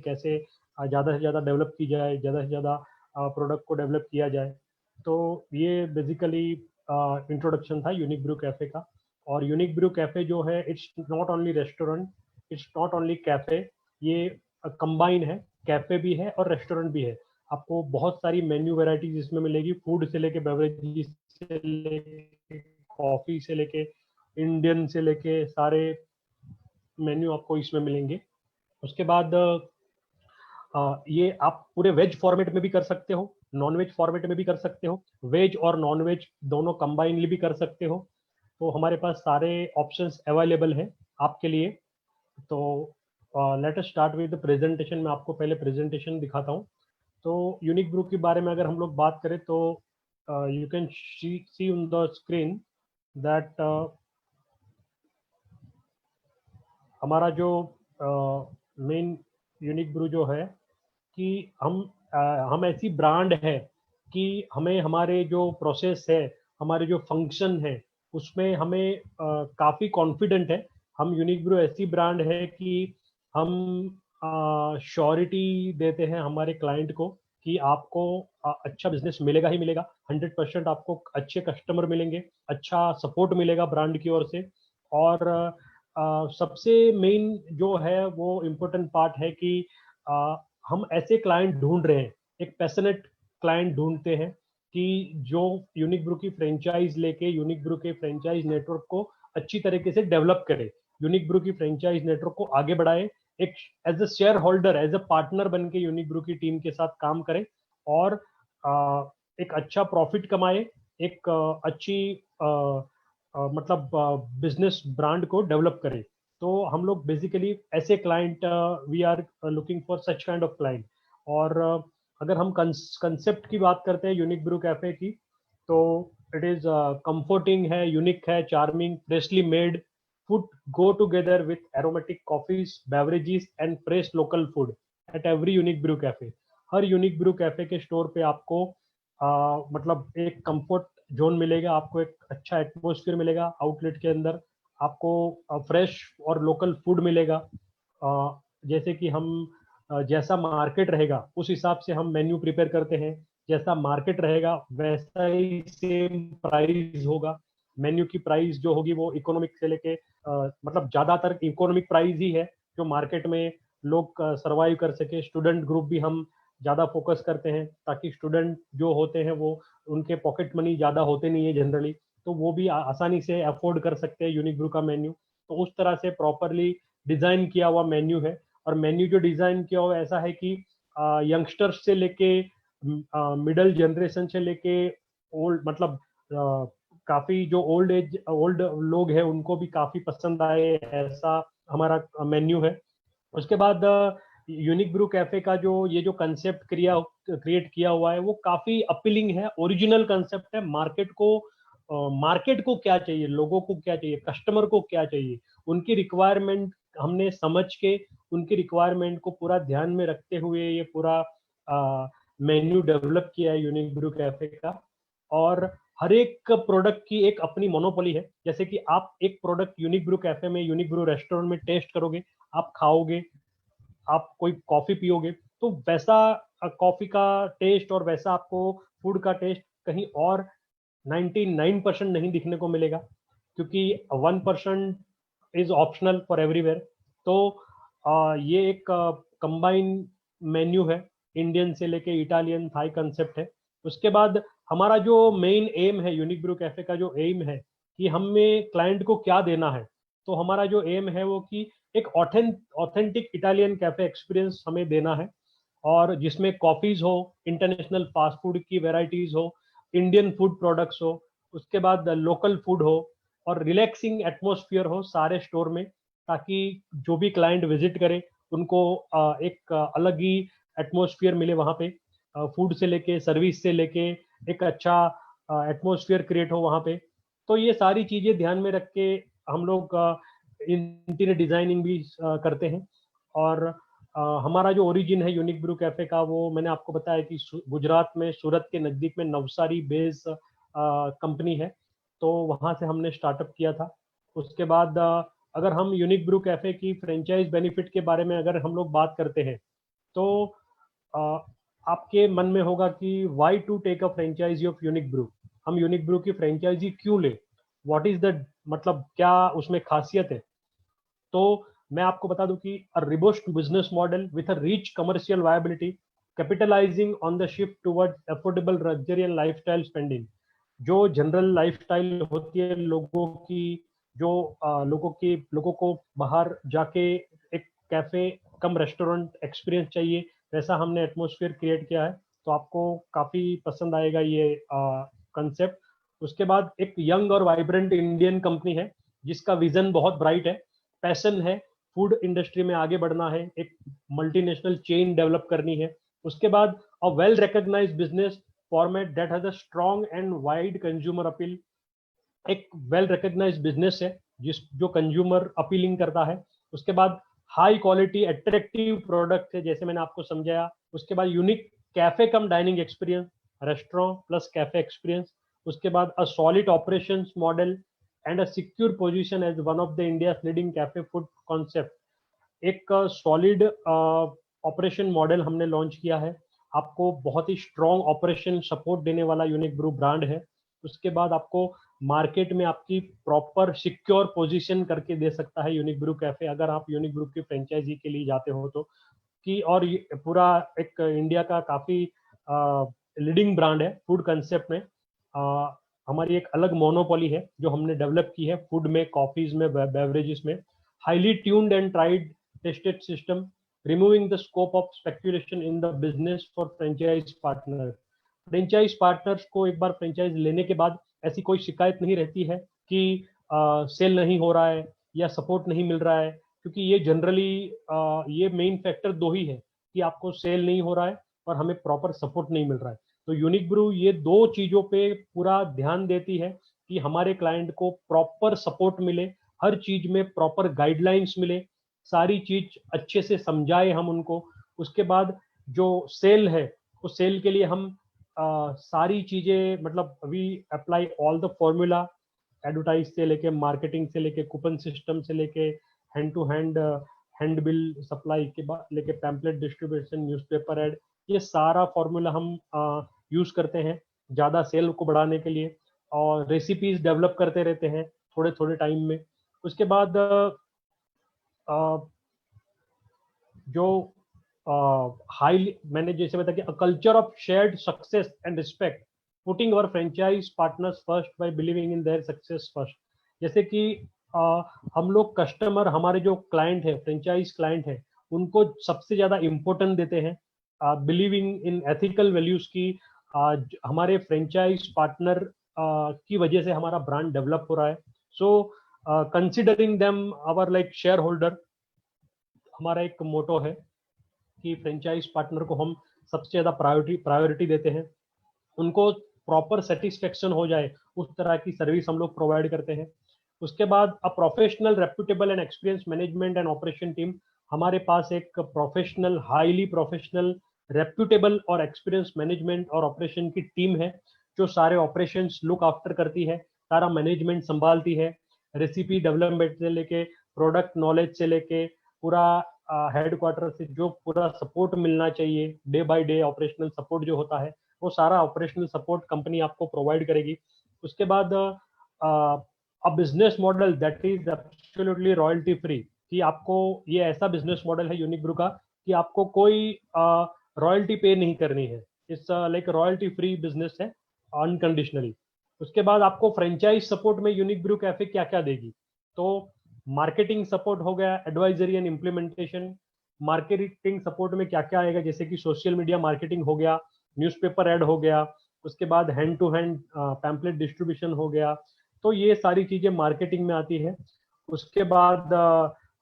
कैसे ज़्यादा से ज़्यादा डेवलप की जाए, ज़्यादा से ज़्यादा प्रोडक्ट को डेवलप किया जाए। तो ये बेसिकली इंट्रोडक्शन था यूनिक ब्रू कैफ़े का। और यूनिक ब्रू कैफ़े जो है, it's not only restaurant, it's not only cafe, ये कंबाइन है, कैफ़े भी है और रेस्टोरेंट भी है। आपको बहुत सारी मेन्यू वैराइटीज इसमें मिलेगी, फूड से लेके बेवरेजेस से लेके कॉफ़ी से लेके इंडियन से लेके सारे मेन्यू आपको इसमें मिलेंगे। उसके बाद ये आप पूरे वेज फॉर्मेट में भी कर सकते हो, नॉन वेज फॉर्मेट में भी कर सकते हो, वेज और नॉन वेज दोनों कंबाइनली भी कर सकते हो। तो हमारे पास सारे ऑप्शंस अवेलेबल हैं आपके लिए। तो let us start with the presentation. मैं आपको पहले प्रेजेंटेशन दिखाता हूँ। तो यूनिक ब्रू के बारे में अगर हम लोग बात करें तो you can see on the screen that हमारा जो मेन यूनिक ब्रू जो है कि हम ऐसी ब्रांड है कि हमें हमारे जो प्रोसेस है, हमारे जो फंक्शन है, उसमें हमें काफ़ी कॉन्फिडेंट है। हम यूनिक ब्रू ऐसी ब्रांड है कि हम श्योरिटी देते हैं हमारे क्लाइंट को कि आपको अच्छा बिजनेस मिलेगा ही मिलेगा। 100% आपको अच्छे कस्टमर मिलेंगे, अच्छा सपोर्ट मिलेगा ब्रांड की ओर से। और सबसे मेन जो है वो इम्पोर्टेंट पार्ट है कि हम ऐसे क्लाइंट ढूंढ रहे हैं, एक पैशनेट क्लाइंट ढूंढते हैं कि जो यूनिक ब्रू की फ्रेंचाइज लेके यूनिक ब्रू के फ्रेंचाइज नेटवर्क को अच्छी तरीके से डेवलप करे, यूनिक ब्रू की फ्रेंचाइज नेटवर्क को आगे बढ़ाए, एक as a shareholder, as a partner बन के यूनिक ब्रू की टीम के साथ काम करे और एक अच्छा प्रॉफिट कमाए, एक अच्छी मतलब बिजनेस ब्रांड को डेवलप करे। तो हम लोग बेसिकली ऐसे client, we are looking for such kind of client. और अगर हम कंसेप्ट की बात करते हैं यूनिक ब्रू कैफे की, तो इट इज कंफर्टिंग है, यूनिक है, charming, freshly made food go together with aromatic coffees, beverages and fresh local food at every Unique Bru Cafe. हर यूनिक ब्रू कैफे के स्टोर पे आपको मतलब एक कंफर्ट जोन मिलेगा, आपको एक अच्छा एटमोसफियर मिलेगा आउटलेट के अंदर, आपको फ्रेश और लोकल फूड मिलेगा। जैसे कि हम जैसा मार्केट रहेगा उस हिसाब से हम मेन्यू प्रिपेयर करते हैं, जैसा मार्केट रहेगा वैसा ही सेम प्राइस होगा। मेन्यू की प्राइस जो होगी वो इकोनॉमिक से लेके मतलब ज्यादातर इकोनॉमिक प्राइस ही है जो मार्केट में लोग सरवाइव कर सके। स्टूडेंट ग्रुप भी हम ज़्यादा फोकस करते हैं ताकि स्टूडेंट जो होते हैं वो, उनके पॉकेट मनी ज़्यादा होते नहीं है जनरली, तो वो भी आसानी से अफोर्ड कर सकते हैं यूनिक ब्रू का मेन्यू। तो उस तरह से प्रॉपरली डिज़ाइन किया हुआ मेन्यू है। और मेन्यू जो डिज़ाइन किया हुआ ऐसा है कि यंगस्टर्स से लेके मिडल जनरेशन से लेके ओल्ड, मतलब काफ़ी जो ओल्ड लोग हैं उनको भी काफ़ी पसंद आए, ऐसा हमारा मेन्यू है। उसके बाद यूनिक ब्रू कैफे का जो ये जो कंसेप्ट क्रिएट किया हुआ है वो काफी अपीलिंग है, ओरिजिनल कंसेप्ट है। मार्केट को क्या चाहिए, लोगों को क्या चाहिए, कस्टमर को क्या चाहिए, उनकी रिक्वायरमेंट हमने समझ के, उनकी रिक्वायरमेंट को पूरा ध्यान में रखते हुए ये पूरा मेन्यू डेवलप किया है यूनिक ब्रू कैफे का। और हर एक प्रोडक्ट की एक अपनी मोनोपोली है। जैसे कि आप एक प्रोडक्ट यूनिक ब्रू कैफे में, यूनिक ब्रू रेस्टोरेंट में टेस्ट करोगे, आप खाओगे, आप कोई कॉफी पियोगे, तो वैसा कॉफी का टेस्ट और वैसा आपको फूड का टेस्ट कहीं और 99% नहीं दिखने को मिलेगा, क्योंकि 1% इज ऑप्शनल फॉर एवरीवेयर। तो ये एक कंबाइन मेन्यू है, इंडियन से लेके इटालियन थाई कंसेप्ट है। उसके बाद हमारा जो मेन एम है, यूनिक ब्रू कैफे का जो एम है कि हमें क्लाइंट को क्या देना है, तो हमारा जो एम है वो कि एक ऑथेंटिक इटालियन कैफे एक्सपीरियंस हमें देना है, और जिसमें कॉफीज हो, इंटरनेशनल फास्ट फूड की वेराइटीज हो, इंडियन फूड प्रोडक्ट्स हो, उसके बाद लोकल फूड हो, और रिलैक्सिंग एटमोसफियर हो सारे स्टोर में, ताकि जो भी क्लाइंट विजिट करे उनको एक अलग ही एटमोसफियर मिले वहाँ पे, फूड से लेके सर्विस से लेके एक अच्छा एटमोसफियर क्रिएट हो वहाँ पे। तो ये सारी चीज़ें ध्यान में रख के हम लोग इंटीरियर डिजाइनिंग भी करते हैं। और हमारा जो ओरिजिन है यूनिक ब्रू कैफे का, वो मैंने आपको बताया कि गुजरात में सूरत के नज़दीक में नवसारी बेस कंपनी है, तो वहाँ से हमने स्टार्टअप किया था। उसके बाद अगर हम यूनिक ब्रू कैफे की फ्रेंचाइज बेनिफिट के बारे में अगर हम लोग बात करते हैं, तो आपके मन में होगा कि why to take a franchisee of Unique Brew, हम यूनिक ब्रू की फ्रेंचाइजी क्यों ले, व्हाट इज द, मतलब क्या उसमें खासियत है। तो मैं आपको बता दूं कि a robust business model with a rich commercial viability, capitalizing on the shift towards affordable luxury and lifestyle spending। जो जनरल लाइफस्टाइल होती है लोगों की, जो लोगों को बाहर जाके एक कैफे कम रेस्टोरेंट एक्सपीरियंस चाहिए, वैसा हमने एटमॉस्फेयर क्रिएट किया है। तो आपको काफी पसंद आएगा ये कंसेप्ट। उसके बाद एक यंग और वाइब्रेंट इंडियन कंपनी है जिसका विजन बहुत ब्राइट है, पैशन है, फूड इंडस्ट्री में आगे बढ़ना है, एक मल्टीनेशनल चेन डेवलप करनी है। उसके बाद a well recognised business format that has a strong and wide consumer appeal. एक वेल रिकॉग्नाइज्ड बिजनेस है जिस जो कंज्यूमर अपीलिंग करता है। उसके बाद हाई क्वालिटी अट्रैक्टिव प्रोडक्ट है, जैसे मैंने आपको समझाया। उसके बाद unique cafe cum dining experience, restaurant plus cafe experience. उसके बाद a solid operations model and a secure position as one of the India leading cafe food concept. एक सॉलिड ऑपरेशन मॉडल हमने लॉन्च किया है, आपको बहुत ही स्ट्रॉन्ग ऑपरेशन सपोर्ट देने वाला यूनिक ग्रुप ब्रांड है। उसके बाद आपको मार्केट में आपकी प्रॉपर सिक्योर पोजीशन करके दे सकता है यूनिक ग्रुप कैफे, अगर आप यूनिक ग्रुप की फ्रेंचाइजी के लिए जाते हो तो। कि और पूरा एक इंडिया का काफी लीडिंग ब्रांड है फूड कंसेप्ट में। हमारी एक अलग मोनोपोली है जो हमने डेवलप की है फूड में, कॉफीज में, बेवरेजेस में। Highly tuned and tried tested system, removing the scope of speculation in the business for franchise partner. Franchise partners को एक बार फ्रेंचाइज लेने के बाद ऐसी कोई शिकायत नहीं रहती है कि सेल नहीं हो रहा है या सपोर्ट नहीं मिल रहा है, क्योंकि ये जनरली ये मेन फैक्टर दो ही है कि आपको सेल नहीं हो रहा है और हमें प्रॉपर सपोर्ट नहीं मिल रहा है। तो यूनिक ब्रू ये दो चीजों पे पूरा ध्यान देती है कि हमारे क्लाइंट को प्रॉपर सपोर्ट मिले, हर चीज में प्रॉपर गाइडलाइंस मिले, सारी चीज अच्छे से समझाए हम उनको। उसके बाद जो सेल है उस सेल के लिए हम सारी चीजें, मतलब we apply all the formula, advertise से लेके, मार्केटिंग से लेके, कूपन सिस्टम से लेके, hand to hand hand bill supply के बाद लेके पैम्पलेट डिस्ट्रीब्यूशन, न्यूज़पेपर एड, ये सारा फॉर्मूला हम यूज करते हैं ज्यादा सेल को बढ़ाने के लिए। और रेसिपीज डेवलप करते रहते हैं थोड़े थोड़े टाइम में। उसके बाद जो हाई, मैंने जैसे बताया कि a culture of shared success and respect, putting our franchise partners first by believing in their success first. जैसे कि हम लोग कस्टमर, हमारे जो क्लाइंट है, फ्रेंचाइज क्लाइंट है, उनको सबसे ज्यादा इम्पोर्टेंट देते हैं, बिलीविंग इन एथिकल वैल्यूज की। हमारे फ्रेंचाइज पार्टनर की वजह से हमारा ब्रांड डेवलप हो रहा है। So considering them our like shareholder, हमारा एक मोटो है कि फ्रेंचाइज पार्टनर को हम सबसे ज्यादा प्रायोरिटी देते हैं, उनको प्रॉपर सेटिस्फेक्शन हो जाए उस तरह की सर्विस हम लोग प्रोवाइड करते हैं। उसके बाद a professional, reputable and experience management and operation team, हमारे पास एक प्रोफेशनल, हाईली प्रोफेशनल, रेप्यूटेबल और एक्सपीरियंस मैनेजमेंट और ऑपरेशन की टीम है जो सारे ऑपरेशंस लुक आफ्टर करती है, सारा मैनेजमेंट संभालती है, रेसिपी डेवलपमेंट से लेके, प्रोडक्ट नॉलेज से लेके, पूरा हेडक्वार्टर से जो पूरा सपोर्ट मिलना चाहिए, day by day operational support जो होता है, वो सारा ऑपरेशनल सपोर्ट कंपनी आपको प्रोवाइड करेगी। उसके बाद a business model that is absolutely royalty free, कि आपको ये ऐसा बिजनेस मॉडल है यूनिक ब्रू का कि आपको कोई रॉयल्टी पे नहीं करनी है। It's like royalty free business है, अनकंडीशनली। उसके बाद आपको फ्रेंचाइज सपोर्ट में यूनिक ब्रू कैफे क्या क्या देगी, तो मार्केटिंग सपोर्ट हो गया, advisory and implementation. Marketing support में क्या क्या आएगा, जैसे कि सोशल मीडिया मार्केटिंग हो गया, न्यूज़पेपर ऐड हो गया, उसके बाद hand to hand pamphlet distribution हो गया, तो ये सारी चीजें मार्केटिंग में आती है। उसके बाद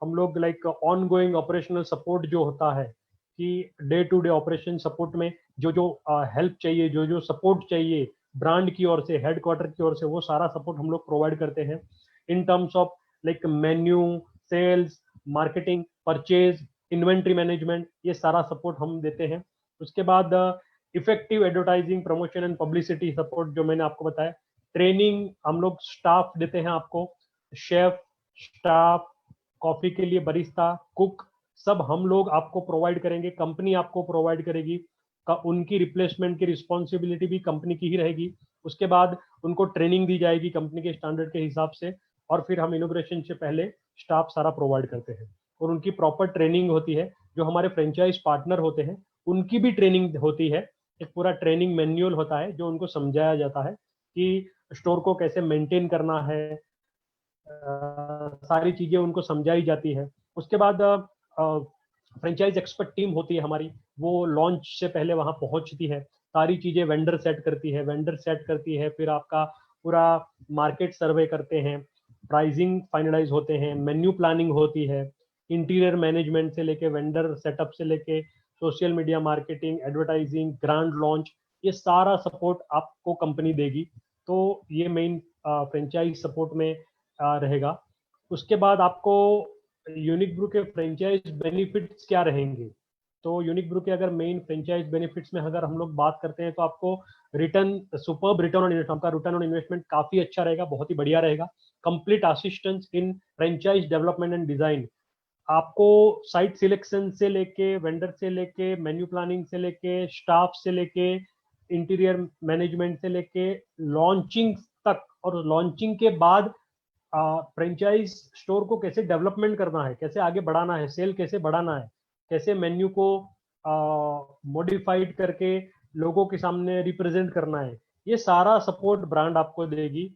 हम लोग like ongoing operational support जो होता है, कि day to day operation support में जो जो हेल्प चाहिए, जो जो सपोर्ट चाहिए ब्रांड की ओर से, हेडक्वार्टर की ओर से, वो सारा सपोर्ट हम लोग प्रोवाइड करते हैं in terms of like menu, sales, marketing, purchase, inventory management, ये सारा सपोर्ट हम देते हैं। उसके बाद effective advertising, promotion and publicity support जो मैंने आपको बताया। ट्रेनिंग हम लोग स्टाफ देते हैं आपको, शेफ, स्टाफ, कॉफी के लिए बरिस्ता, कुक, सब हम लोग आपको प्रोवाइड करेंगे, कंपनी आपको प्रोवाइड करेगी। उनकी रिप्लेसमेंट की रिस्पॉन्सिबिलिटी भी कंपनी की ही रहेगी। उसके बाद उनको ट्रेनिंग दी जाएगी कंपनी के स्टैंडर्ड के हिसाब से, और फिर हम इनोग्रेशन से पहले स्टाफ सारा प्रोवाइड करते हैं और उनकी प्रॉपर ट्रेनिंग होती है। जो हमारे फ्रेंचाइज पार्टनर होते हैं उनकी भी ट्रेनिंग होती है, एक पूरा ट्रेनिंग मैन्युअल होता है जो उनको समझाया जाता है कि स्टोर को कैसे मेंटेन करना है, सारी चीजें उनको समझाई जाती है। उसके बाद फ्रेंचाइज एक्सपर्ट टीम होती है हमारी, वो लॉन्च से पहले वहां पहुंचती है, सारी चीजें वेंडर सेट करती है, फिर आपका पूरा मार्केट सर्वे करते हैं, प्राइसिंग फाइनलाइज होते हैं, मेन्यू प्लानिंग होती है, इंटीरियर मैनेजमेंट से लेके वेंडर सेटअप से लेके social media marketing, advertising, grand launch, ये सारा सपोर्ट आपको कंपनी देगी। तो ये मेन फ्रेंचाइज सपोर्ट में रहेगा। उसके बाद आपको यूनिक ब्रू के फ्रेंचाइज बेनिफिट्स क्या रहेंगे? तो यूनिक ब्रू के अगर मेन फ्रेंचाइज बेनिफिट्स में अगर हम लोग बात करते हैं तो आपको return, superb return on investment, आपका रिटर्न ऑन इन्वेस्टमेंट काफी अच्छा रहेगा, बहुत ही बढ़िया रहेगा। Complete assistance in franchise development and design, आपको साइट सिलेक्शन से लेके, वेंडर से लेके, मेन्यू प्लानिंग से लेके, स्टाफ से लेके, इंटीरियर मैनेजमेंट से लेके, लॉन्चिंग तक, और लॉन्चिंग के बाद फ्रेंचाइज स्टोर को कैसे डेवलपमेंट करना है, कैसे आगे बढ़ाना है, सेल कैसे बढ़ाना है, कैसे मेन्यू को मॉडिफाइड करके लोगों के सामने रिप्रेजेंट करना है, ये सारा सपोर्ट ब्रांड आपको देगी।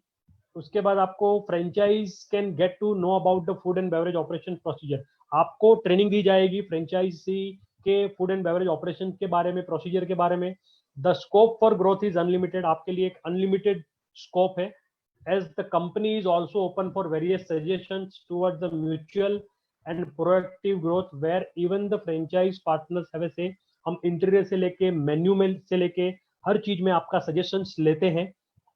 उसके बाद आपको franchise can get to know about the food and beverage operation procedure, आपको ट्रेनिंग दी जाएगी फ्रेंचाइजी के फूड एंड बेवरेज ऑपरेशन के बारे में, प्रोसीजर के बारे में। The scope for growth is unlimited, आपके लिए एक अनलिमिटेड स्कोप है, as the company is also open for various suggestions towards the mutual and proactive growth where even the franchise partners have a say। हम interior से लेके menu में से लेके हर चीज में आपका सजेशंस लेते हैं,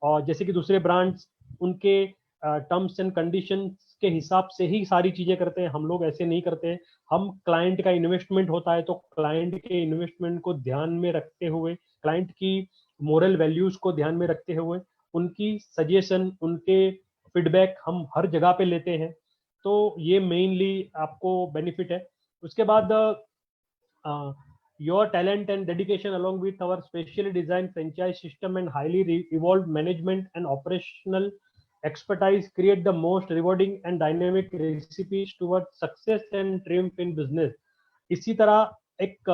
और जैसे कि दूसरे ब्रांड्स उनके टर्म्स एंड कंडीशंस के हिसाब से ही सारी चीजें करते हैं, हम लोग ऐसे नहीं करते। हम क्लाइंट का इन्वेस्टमेंट होता है तो क्लाइंट के इन्वेस्टमेंट को ध्यान में रखते हुए, क्लाइंट की मोरल वैल्यूज को ध्यान में रखते हुए, उनकी सजेशन, उनके फीडबैक हम हर जगह पे लेते हैं। तो ये मेनली आपको बेनिफिट है। उसके बाद your talent and dedication along with our specially design franchise system and highly evolve management and operational expertise create the most rewarding and dynamic recipes towards success and triumph in business। इसी तरह एक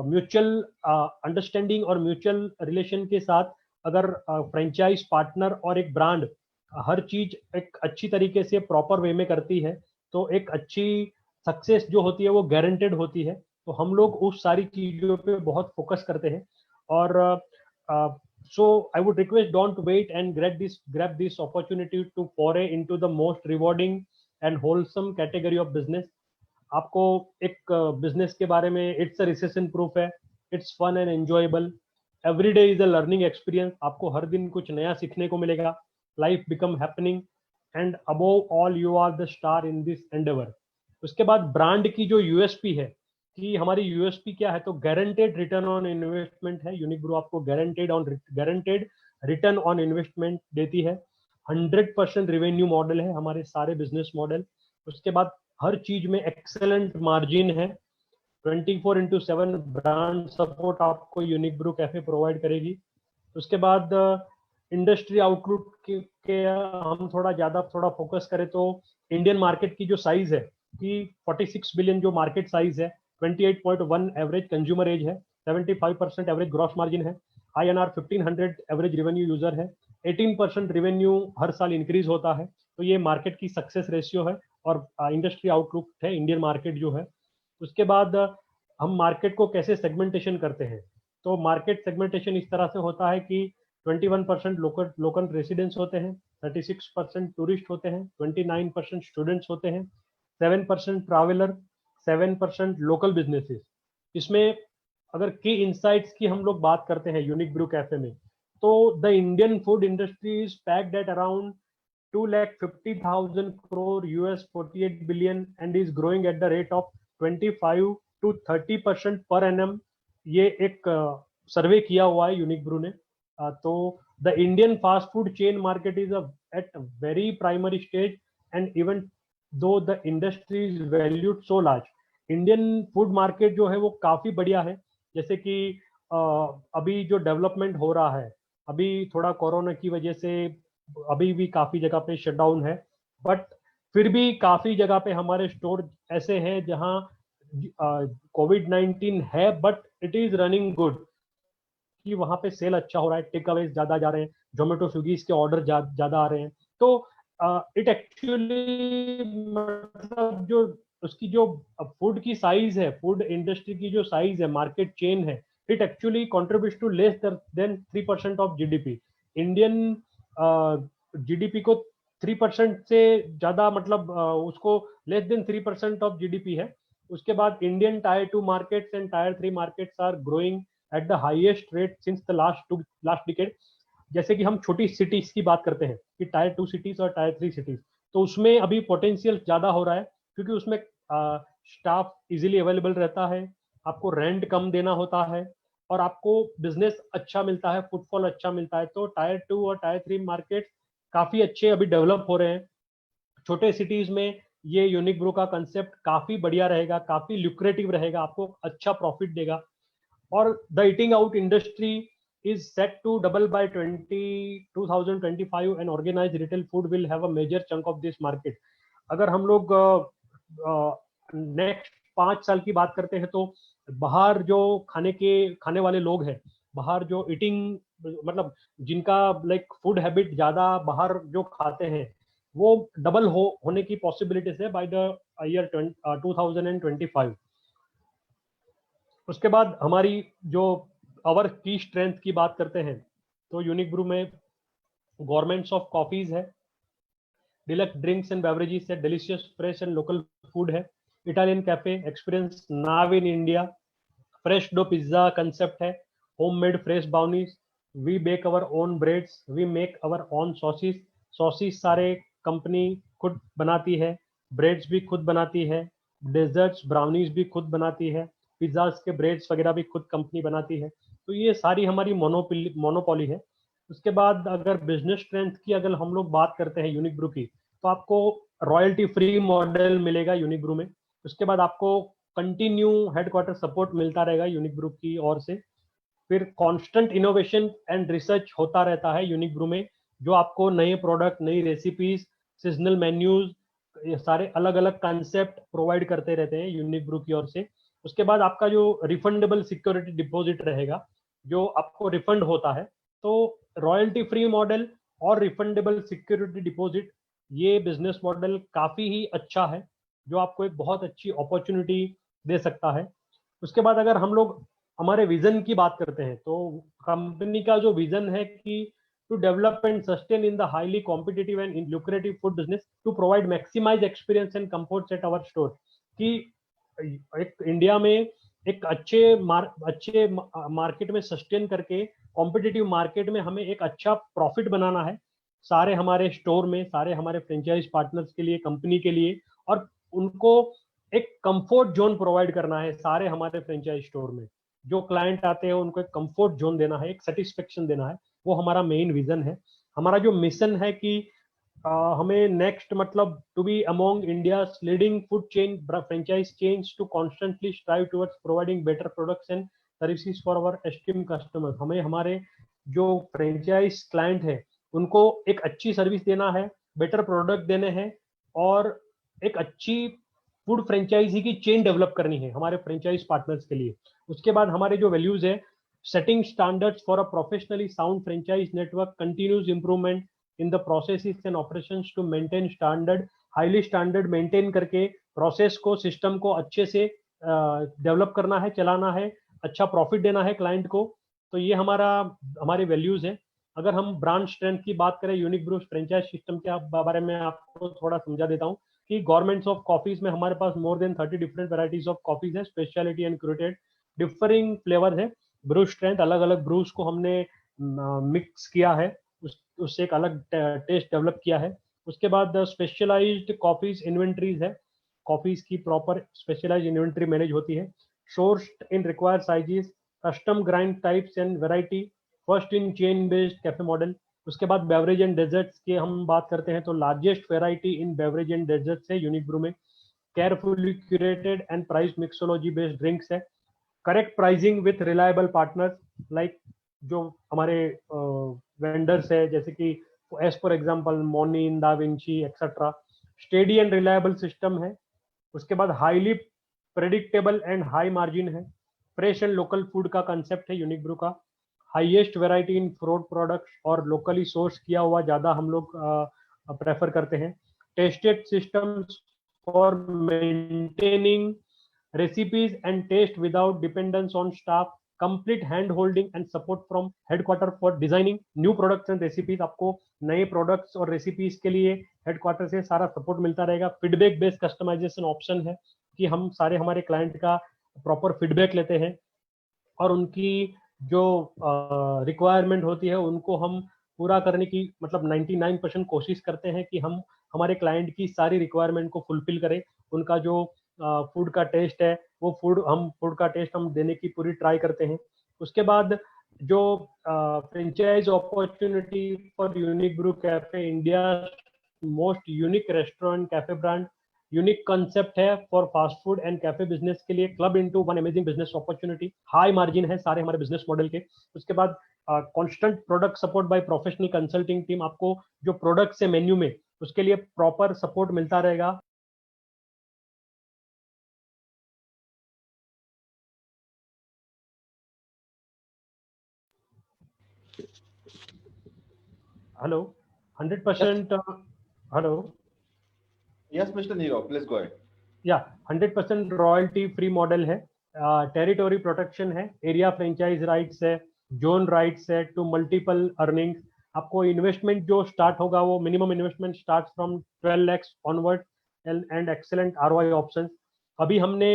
mutual understanding और mutual relation के साथ अगर franchise partner और एक brand हर चीज एक अच्छी तरीके से प्रॉपर वे में करती है तो एक अच्छी सक्सेस जो होती है वो गारंटेड होती है। तो हम लोग उस सारी चीजों पे बहुत फोकस करते हैं। और so I would request, don't wait and grab this opportunity to foray into the most rewarding and wholesome category of business। आपको एक बिजनेस के बारे में, इट्स अ रिसेशन प्रूफ है, it's fun and enjoyable, every day is a learning experience, आपको हर दिन कुछ नया सीखने को मिलेगा, life become happening and above all you are the star in this endeavour. उसके बाद ब्रांड की जो यूएसपी है कि हमारी यूएसपी क्या है, तो गारंटेड रिटर्न ऑन इन्वेस्टमेंट है। यूनिक ब्रू आपको गारंटेड रिटर्न ऑन इन्वेस्टमेंट देती है। 100% रेवेन्यू मॉडल है हमारे सारे बिजनेस मॉडल। उसके बाद हर चीज में एक्सेलेंट मार्जिन है। 24/7 ब्रांड सपोर्ट आपको यूनिक ब्रू कैफे प्रोवाइड करेगी। उसके बाद इंडस्ट्री आउटलुक के हम थोड़ा फोकस करें तो इंडियन मार्केट की जो साइज है कि 46 बिलियन जो मार्केट साइज है, 28.1 एवरेज कंज्यूमर एज है, 75% एवरेज ग्रॉस मार्जिन है, INR 1500 एवरेज रेवेन्यू यूजर है, 18% रेवेन्यू हर साल इंक्रीज होता है। तो ये मार्केट की सक्सेस रेशियो है और इंडस्ट्री आउटलुक है इंडियन मार्केट जो है। उसके बाद हम मार्केट को कैसे सेगमेंटेशन करते हैं, तो मार्केट सेगमेंटेशन इस तरह से होता है कि 21% लोकल रेसिडेंट्स होते हैं, 36% टूरिस्ट होते हैं, 29% स्टूडेंट्स होते हैं, 7% ट्रैवलर, 7% लोकल बिजनेसेस। इसमें अगर की इंसाइट्स की हम लोग बात करते हैं यूनिक ब्रू कैफे में, तो the Indian food industry is packed at around 250,000 crore US, 48 billion and is growing at the rate of 25 to 30% per annum। ये एक सर्वे किया हुआ है यूनिक ब्रू ने। तो the Indian fast food chain market is at very primary stage and even though the industry is valued so large, Indian food market जो है वो काफ़ी बढ़िया है। जैसे कि अभी जो डेवलपमेंट हो रहा है, अभी थोड़ा कोरोना की वजह से अभी भी काफ़ी जगह पे शटडाउन है, बट फिर भी काफ़ी जगह पे हमारे स्टोर ऐसे हैं जहाँ कोविड-19 है but it is running good, कि वहाँ पे सेल अच्छा हो रहा है, टेक अवेज ज़्यादा जा रहे हैं, ज़ोमैटो, स्विगी के ऑर्डर ज़्यादा आ रहे हैं। तो इट एक्चुअली मतलब जो उसकी जो फूड की साइज़ है, फूड इंडस्ट्री की जो साइज़ है, मार्केट चेन है, it actually contributes to less than 3% of GDP. Indian GDP को 3% से ज़्यादा मतलब उसको लेस देन 3% ऑफ जीडीपी है। उसके बाद Indian tier 2 markets and tier 3 markets are growing at the highest rate since the last decade. जैसे कि हम छोटी सिटीज की बात करते हैं कि टायर 2 सिटीज और टायर 3 सिटीज, तो उसमें अभी पोटेंशियल ज़्यादा हो रहा है क्योंकि उसमें स्टाफ इजीली अवेलेबल रहता है, आपको रेंट कम देना होता है और आपको बिजनेस अच्छा मिलता है, फुटफॉल अच्छा मिलता है। तो टायर 2 और टायर 3 मार्केट काफ़ी अच्छे अभी डेवलप हो रहे हैं। छोटे सिटीज में ये यूनिक ब्रू का कंसेप्ट काफ़ी बढ़िया रहेगा, काफ़ी ल्यूक्रेटिव रहेगा, आपको अच्छा प्रॉफिट देगा। और the eating out industry is set to double by 2025 and organized retail food will have a major chunk of this market. अगर हम लोग नेक्स्ट 5 साल की बात करते हैं तो बाहर जो खाने वाले लोग हैं, बाहर जो ईटिंग मतलब जिनका लाइक फूड हैबिट ज़्यादा बाहर जो खाते हैं, वो डबल होने की पॉसिबिलिटीज है बाय द ईयर 2025। उसके बाद हमारी जो अवर की स्ट्रेंथ की बात करते हैं तो यूनिक ब्रू में गवर्नमेंट्स ऑफ कॉफीज है, डिलक्स ड्रिंक्स एंड बेवरेजेस है, delicious fresh and local food है, Italian cafe experience now in India, fresh dough pizza concept है, home made fresh brownies, we bake our own breads, we make our own sauces. Sauces सारे company खुद बनाती है, breads भी खुद बनाती है, डेजर्ट्स ब्राउनीज भी खुद बनाती है, पिज्जाज के ब्रेड्स वगैरह भी खुद कंपनी बनाती है। तो ये सारी हमारी मोनोपोली है। उसके बाद अगर बिजनेस स्ट्रेंथ की अगर हम लोग बात करते हैं यूनिक ब्रू की, तो आपको रॉयल्टी फ्री मॉडल मिलेगा यूनिक ब्रू में। उसके बाद आपको कंटिन्यू हेडक्वार्टर सपोर्ट मिलता रहेगा यूनिक ब्रू की ओर से। फिर कांस्टेंट इनोवेशन एंड रिसर्च होता रहता है यूनिक ब्रू में, जो आपको नए प्रोडक्ट, नई रेसिपीज, सीजनल मेन्यूज, ये सारे अलग अलग कंसेप्ट प्रोवाइड करते रहते हैं यूनिक ब्रू की ओर से। उसके बाद आपका जो रिफंडेबल सिक्योरिटी डिपॉजिट रहेगा, जो आपको रिफंड होता है, तो रॉयल्टी फ्री मॉडल और रिफंडेबल सिक्योरिटी डिपॉजिट, ये बिजनेस मॉडल काफ़ी ही अच्छा है, जो आपको एक बहुत अच्छी अपॉर्चुनिटी दे सकता है। उसके बाद अगर हम लोग हमारे विजन की बात करते हैं तो कंपनी का जो विजन है कि to develop and sustain in the highly competitive and lucrative food business, to provide maximize experience and comfort at our store. कि एक इंडिया में एक अच्छे मार्केट में सस्टेन करके कॉम्पिटिटिव मार्केट में हमें एक अच्छा प्रॉफिट बनाना है, सारे हमारे स्टोर में, सारे हमारे फ्रेंचाइज पार्टनर्स के लिए, कंपनी के लिए, और उनको एक कंफर्ट जोन प्रोवाइड करना है सारे हमारे फ्रेंचाइज स्टोर में। जो क्लाइंट आते हैं उनको एक कंफर्ट जोन देना है, एक सेटिस्फेक्शन देना है, वो हमारा मेन विजन है। हमारा जो मिशन है कि हमें नेक्स्ट मतलब to be among India's leading food chain franchise chains, to constantly strive towards providing better products and services for our esteem customers. हमें हमारे जो फ्रेंचाइज क्लाइंट है उनको एक अच्छी सर्विस देना है, बेटर प्रोडक्ट देने हैं, और एक अच्छी फूड फ्रेंचाइजी की चेन डेवलप करनी है हमारे फ्रेंचाइज पार्टनर्स के लिए। उसके बाद हमारे जो वैल्यूज है, setting standards for a professionally sound franchise network, continuous improvement in the processes and operations to maintain standard, highly standard maintain करके प्रोसेस को, सिस्टम को अच्छे से डेवलप करना है, चलाना है, अच्छा प्रॉफिट देना है क्लाइंट को। तो ये हमारे वैल्यूज है। अगर हम ब्रांड स्ट्रेंथ की बात करें यूनिक ब्रू फ्रेंचाइज सिस्टम के बारे में आपको थोड़ा समझा देता हूँ कि गवर्नमेंट्स ऑफ कॉफीज में हमारे पास more than 30 different varieties of coffees है, speciality and curated, differing flavour है। ब्रू स्ट्रेंथ, अलग अलग ब्रूज को हमने मिक्स किया है, उससे एक अलग टेस्ट डेवलप किया है। उसके बाद स्पेशलाइज्ड कॉफीज इन्वेंट्रीज है, कॉफीज की प्रॉपर स्पेशलाइज्ड इन्वेंट्री मैनेज होती है, sourced in required sizes, custom grind types and variety, first in chain based cafe model. उसके बाद बेवरेज एंड डेजर्ट्स की हम बात करते हैं तो largest variety in beverage and desserts है यूनिक ब्रू में, carefully curated and price mixology based drinks है, correct pricing with reliable partners like जो हमारे वेंडर्स है जैसे कि as for example Monin, Da Vinci etcetera, steady and reliable system है। उसके बाद highly predictable and high margin है, फ्रेश एंड लोकल फूड का कंसेप्ट है यूनिक ब्रू का, highest variety in fruit products और लोकली सोर्स किया हुआ ज़्यादा हम लोग प्रेफर करते हैं, tested systems for maintaining recipes and taste without dependence on staff, complete hand holding and support from headquarter for designing new products and recipes। आपको नए products और recipes के लिए headquarter से सारा support मिलता रहेगा। feedback based customization option है कि हम सारे हमारे client का proper feedback लेते हैं और उनकी जो रिक्वायरमेंट होती है उनको हम पूरा करने की मतलब 99% कोशिश करते हैं कि हम हमारे क्लाइंट की सारी रिक्वायरमेंट को फुलफिल करें। उनका जो फूड का टेस्ट है वो फूड का टेस्ट हम देने की पूरी ट्राई करते हैं। उसके बाद जो franchise opportunity for Unique Bru cafe, India most unique restaurant cafe brand, unique concept है for fast food and cafe business के लिए, club into one amazing business opportunity, high margin है सारे हमारे बिजनेस मॉडल के। उसके बाद constant product support by professional consulting team, आपको जो प्रोडक्ट्स है मेन्यू में उसके लिए प्रॉपर सपोर्ट मिलता रहेगा। Hello 100% hello Yes, Mr. Nirav, please go ahead. या 100% रॉयल्टी फ्री मॉडल है, टेरिटोरी प्रोटेक्शन है, एरिया फ्रेंचाइज राइट्स है, जोन राइट्स है टू मल्टीपल अर्निंग्स। आपको इन्वेस्टमेंट जो स्टार्ट होगा वो minimum investment start from 12 lakh onward and excellent ROI options. अभी हमने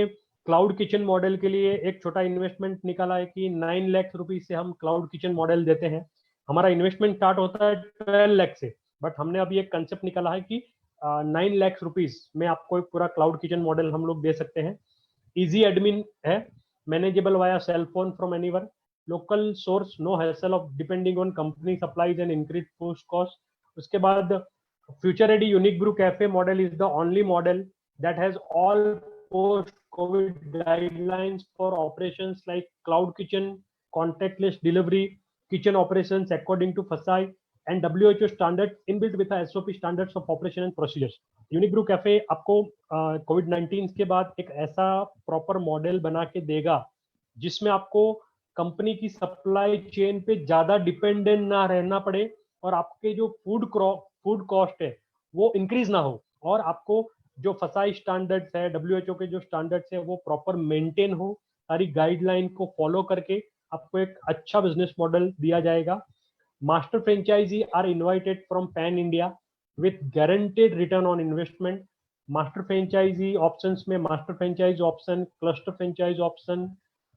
क्लाउड किचन मॉडल के लिए एक छोटा इन्वेस्टमेंट निकाला है कि 9 लाख रुपीज से हम क्लाउड किचन मॉडल देते हैं। हमारा इन्वेस्टमेंट स्टार्ट होता है 12 लाख से, बट हमने अभी एक कंसेप्ट निकाला है कि 9 लाख रुपीज में आपको एक पूरा क्लाउड किचन मॉडल हम लोग दे सकते हैं। इजी एडमिन है, manageable via cell phone from anyone, local source, no hassle of depending on company supplies and increase food cost. उसके बाद future ready unique Bru cafe model is the only model that has all post COVID guidelines for operations like cloud kitchen, contactless delivery, kitchen operations according to FSSAI and WHO standards inbuilt with SOP standards of operation and procedures। Unique Bru cafe आपको कोविड-19 के बाद एक ऐसा proper model बना के देगा जिसमें आपको कंपनी की सप्लाई चेन पे ज्यादा डिपेंडेंट ना रहना पड़े और आपके जो फूड कॉस्ट है वो इंक्रीज ना हो और आपको जो फसाई स्टैंडर्ड्स है, WHO के जो स्टैंडर्ड्स है वो प्रॉपर मेंटेन हो, सारी गाइडलाइन को फॉलो करके आपको एक अच्छा बिजनेस मॉडल दिया जाएगा। Master franchisee are invited from Pan India with guaranteed return on investment। Master franchisee options में master franchise option, cluster franchise option,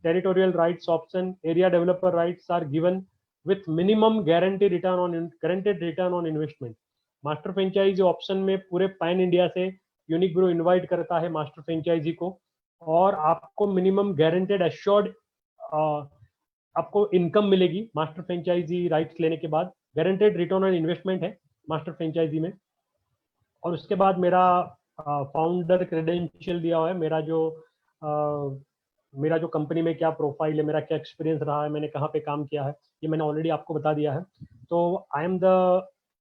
territorial rights option, area developer rights are given with minimum guaranteed return on investment। master franchisee option में पूरे pan India से unique Bru invite करता है master franchise को और आपको minimum guaranteed assured आपको income मिलेगी मास्टर फ्रेंचाइजी राइट्स लेने के बाद। गारंटेड रिटर्न ऑन इन्वेस्टमेंट है मास्टर फ्रेंचाइजी में। और उसके बाद मेरा फाउंडर क्रेडेंशियल दिया हुआ है, मेरा जो कंपनी में क्या प्रोफाइल है, मेरा क्या एक्सपीरियंस रहा है, मैंने कहाँ पे काम किया है, ये मैंने ऑलरेडी आपको बता दिया है। तो I am the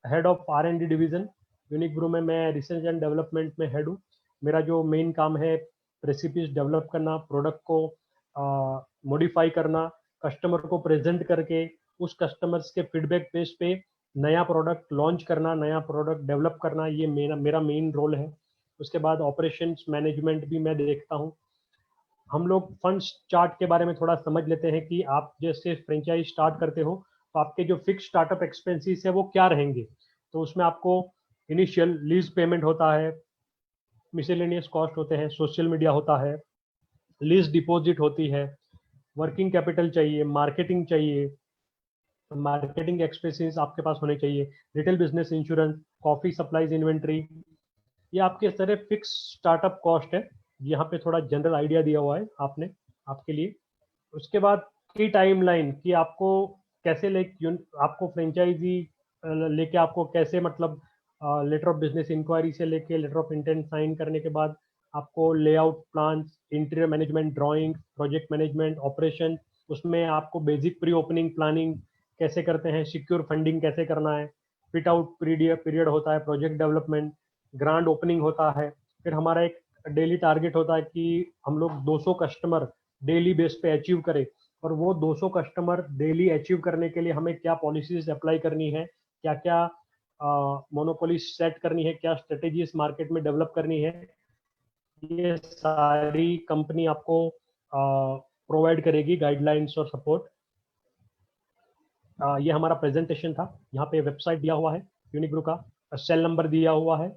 head of R&D division unique brew में, मैं रिसर्च एंड डेवलपमेंट में हेड हूँ। मेरा जो मेन काम है रेसिपीज डेवलप करना, प्रोडक्ट को मॉडिफाई करना, कस्टमर को प्रेजेंट करके उस कस्टमर्स के फीडबैक बेस पे नया प्रोडक्ट लॉन्च करना, नया प्रोडक्ट डेवलप करना, ये मेरा मेन रोल है। उसके बाद ऑपरेशंस मैनेजमेंट भी मैं देखता हूँ। हम लोग फंड्स चार्ट के बारे में थोड़ा समझ लेते हैं कि आप जैसे फ्रेंचाइज स्टार्ट करते हो तो आपके जो फिक्स स्टार्टअप एक्सपेंसेस है वो क्या रहेंगे। तो उसमें आपको इनिशियल लीज पेमेंट होता है, मिसेलेनियस कॉस्ट होते हैं, सोशल मीडिया होता है, लीज डिपॉजिट होती है, वर्किंग कैपिटल चाहिए, मार्केटिंग चाहिए, मार्केटिंग एक्सपेंसेस आपके पास होने चाहिए, retail business insurance, coffee supplies inventory, ये आपके सारे फिक्स स्टार्टअप कॉस्ट है। यहाँ पे थोड़ा जनरल आइडिया दिया हुआ है आपने आपके लिए। उसके बाद की टाइमलाइन कि आपको कैसे आपको फ्रेंचाइजी लेके आपको कैसे मतलब लेटर ऑफ बिजनेस इंक्वायरी से लेके लेटर ऑफ इंटेंट साइन करने के बाद आपको layout plans, interior management drawing, project management, operation, उसमें आपको बेसिक प्री ओपनिंग प्लानिंग कैसे करते हैं, सिक्योर फंडिंग कैसे करना है, फिट आउट पीरियड होता है, प्रोजेक्ट डेवलपमेंट, ग्रांड ओपनिंग होता है। फिर हमारा एक डेली टारगेट होता है कि हम लोग 200 कस्टमर डेली बेस पे अचीव करें, और वो 200 कस्टमर डेली अचीव करने के लिए हमें क्या पॉलिसीज अप्लाई करनी है, क्या क्या मोनोपोली सेट करनी है, क्या स्ट्रेटेजीज मार्केट में डेवलप करनी है, ये सारी कंपनी आपको प्रोवाइड करेगी गाइडलाइंस और सपोर्ट। ये हमारा प्रेजेंटेशन था। यहाँ पे वेबसाइट दिया हुआ है यूनिक ग्रुप का, सेल नंबर दिया हुआ है,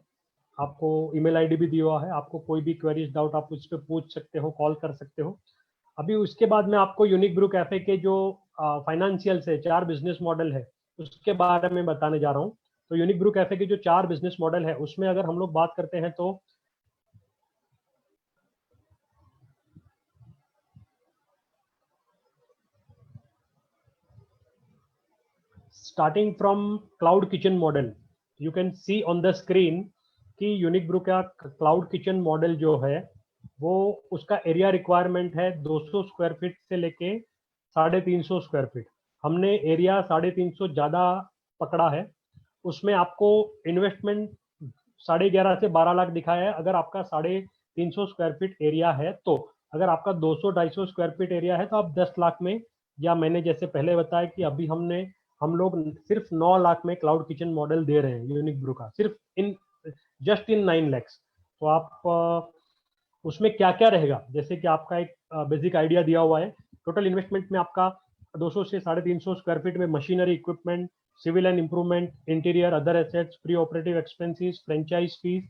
आपको ईमेल आईडी भी दिया हुआ है। आपको कोई भी क्वेरीज डाउट आप उस पर पूछ सकते हो, कॉल कर सकते हो। अभी उसके बाद में आपको यूनिक ब्रू कैफे के जो फाइनेंशियल से 4 बिजनेस मॉडल है उसके बारे में बताने जा रहा हूँ। तो यूनिक ब्रू कैफे के जो 4 बिजनेस मॉडल है उसमें अगर हम लोग बात करते हैं तो starting from cloud kitchen model, you can see on the screen कि यूनिक ब्रू का क्लाउड किचन मॉडल जो है वो उसका एरिया रिक्वायरमेंट है 200 स्क्वायर फीट से लेके 350 स्क्वायर फीट। हमने एरिया 350 ज़्यादा पकड़ा है। उसमें आपको इन्वेस्टमेंट 11.5 से 12 लाख दिखाया है अगर आपका 350 स्क्वायर फीट एरिया है तो। अगर आपका 200-250 स्क्वायर फीट एरिया है तो आप 10 लाख में, या मैंने जैसे पहले बताया कि अभी हम लोग सिर्फ 9 लाख में क्लाउड किचन मॉडल दे रहे हैं यूनिक ब्रू का, सिर्फ इन जस्ट इन 9 लैक्स। तो आप उसमें क्या क्या रहेगा, जैसे कि आपका एक बेसिक आइडिया दिया हुआ है। टोटल इन्वेस्टमेंट में आपका 200 से 350 स्क्वायर फीट में machinery, equipment, civil and improvement, interior, other assets, pre operative expenses, franchise fees,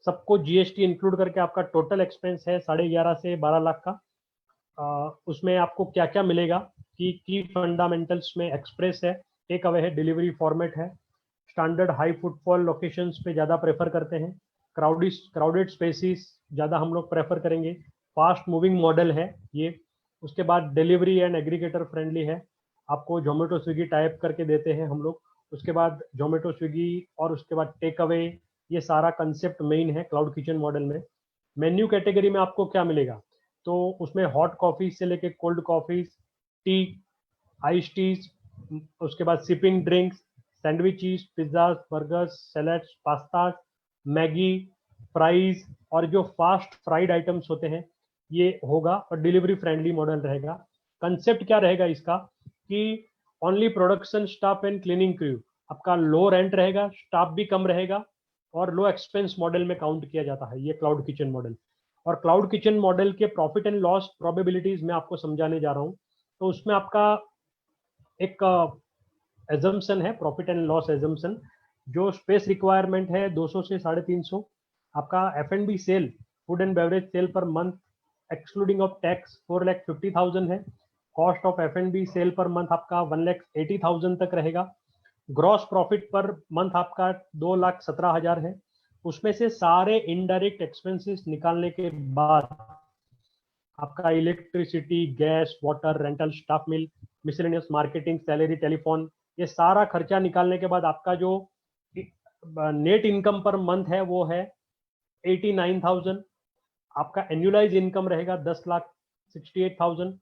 सबको जीएसटी इंक्लूड करके आपका टोटल एक्सपेंस है 11.5 से 12 लाख का। उसमें आपको क्या क्या मिलेगा कि की फंडामेंटल्स में एक्सप्रेस है, टेक अवे है, डिलीवरी फॉर्मेट है, स्टैंडर्ड हाई फुटफॉल लोकेशंस पे ज़्यादा प्रेफर करते हैं, क्राउडेड स्पेसिस ज़्यादा हम लोग प्रेफर करेंगे, फास्ट मूविंग मॉडल है ये। उसके बाद डिलीवरी एंड एग्रीगेटर फ्रेंडली है, आपको जोमेटो स्विगी टाइप करके देते हैं हम लोग। उसके बाद जोमेटो स्विगी और उसके बाद टेक अवे, ये सारा कंसेप्ट मेन है क्लाउड किचन मॉडल में। मेन्यू कैटेगरी में आपको क्या मिलेगा, तो उसमें हॉट कॉफ़ी से लेके cold coffee, T, ice tease, उसके बाद sipping drinks, sandwiches, pizzas, burgers, salads, pasta, Maggi, fries और जो फास्ट फ्राइड आइटम्स होते हैं ये होगा, और डिलीवरी फ्रेंडली मॉडल रहेगा। कंसेप्ट क्या रहेगा इसका कि only production staff and cleaning crew, आपका लो रेंट रहेगा, स्टाफ भी कम रहेगा, और लो एक्सपेंस मॉडल में काउंट किया जाता है ये क्लाउड किचन मॉडल। और क्लाउड किचन मॉडल के प्रॉफिट एंड लॉस प्रोबेबिलिटीज मैं आपको समझाने जा रहा हूँ। तो उसमें आपका एक एजम्पशन है, प्रॉफिट एंड लॉस एजम्पशन। जो स्पेस रिक्वायरमेंट है 200 से 350, आपका F&B sale, food and beverage sale per month excluding of tax 4,50,000 है। Cost of F&B sale per month आपका 1,80,000 तक रहेगा। ग्रॉस प्रॉफिट पर मंथ आपका 2,17,000 है। उसमें से सारे इनडायरेक्ट एक्सपेंसेस निकालने के बाद आपका electricity, gas, water, rental, staff meal, miscellaneous, marketing, salary, telephone, ये सारा खर्चा निकालने के बाद आपका जो नेट इनकम पर मंथ है वो है 89,000। आपका एनुअलाइज इनकम रहेगा 10,68,000।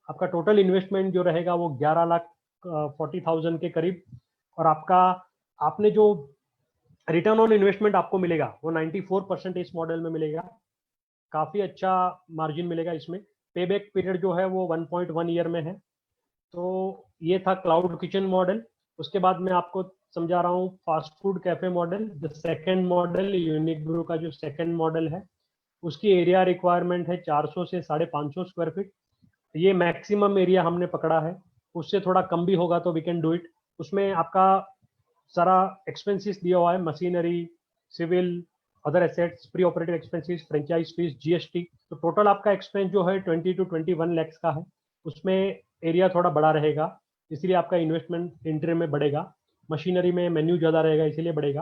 आपका टोटल इन्वेस्टमेंट जो रहेगा वो 11,40,000 के करीब। और आपने जो रिटर्न ऑन इन्वेस्टमेंट आपको मिलेगा वो 94% इस मॉडल में मिलेगा। काफ़ी अच्छा मार्जिन मिलेगा इसमें। पे बैक पीरियड जो है वो 1.1 ईयर में है। तो ये था क्लाउड किचन मॉडल। उसके बाद मैं आपको समझा रहा हूँ fast food cafe model, the second model, unique Bru का जो सेकंड मॉडल है उसकी एरिया रिक्वायरमेंट है 400 से 550 स्क्वायर फीट। ये मैक्सिमम एरिया हमने पकड़ा है, उससे थोड़ा कम भी होगा तो वी कैन डू इट। उसमें आपका सारा एक्सपेंसेस दिया हुआ है, machinery, civil, other assets, pre operative expenses, franchise fees, GST. तो टोटल आपका एक्सपेंस जो है 20 to 21 लैक्स का है। उसमें एरिया थोड़ा बड़ा रहेगा इसलिए आपका इन्वेस्टमेंट एंट्री में बढ़ेगा। मशीनरी में मेन्यू ज़्यादा रहेगा इसीलिए बढ़ेगा।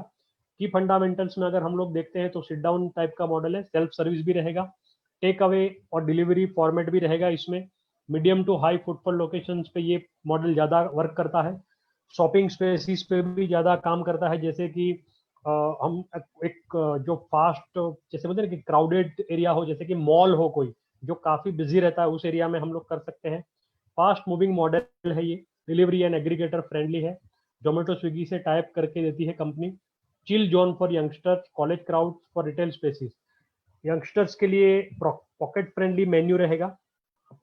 की फंडामेंटल्स में अगर हम लोग देखते हैं तो सिट डाउन टाइप का मॉडल है, सेल्फ सर्विस भी रहेगा, टेक अवे और डिलीवरी फॉर्मेट भी रहेगा इसमें। Medium to high footfall locations पे ये मॉडल ज़्यादा वर्क करता है। शॉपिंग स्पेसिस पे भी ज़्यादा काम करता है, जैसे कि हम एक जो फास्ट, जैसे बोलते हैं कि क्राउडेड एरिया हो, जैसे कि मॉल हो कोई जो काफी बिजी रहता है, उस एरिया में हम लोग कर सकते हैं। फास्ट मूविंग मॉडल है ये, डिलीवरी एंड एग्रीगेटर फ्रेंडली है, जोमेटो स्विगी से टाइप करके देती है company. Chill zone for youngsters, college crowd for retail spaces. Youngsters के लिए पॉकेट फ्रेंडली मेन्यू रहेगा,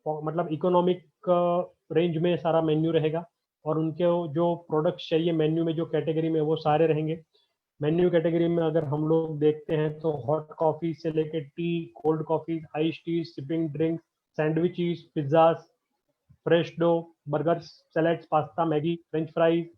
मतलब इकोनॉमिक रेंज में सारा मेन्यू रहेगा, और उनके जो प्रोडक्ट्स चाहिए मेन्यू में, जो कैटेगरी में, वो सारे रहेंगे। मेन्यू कैटेगरी में अगर हम लोग देखते हैं तो हॉट कॉफी से लेके tea, cold coffee, ice tea, sipping drink, sandwiches, pizzas, fresh dough, burgers, salads, pasta, Maggi, French fries,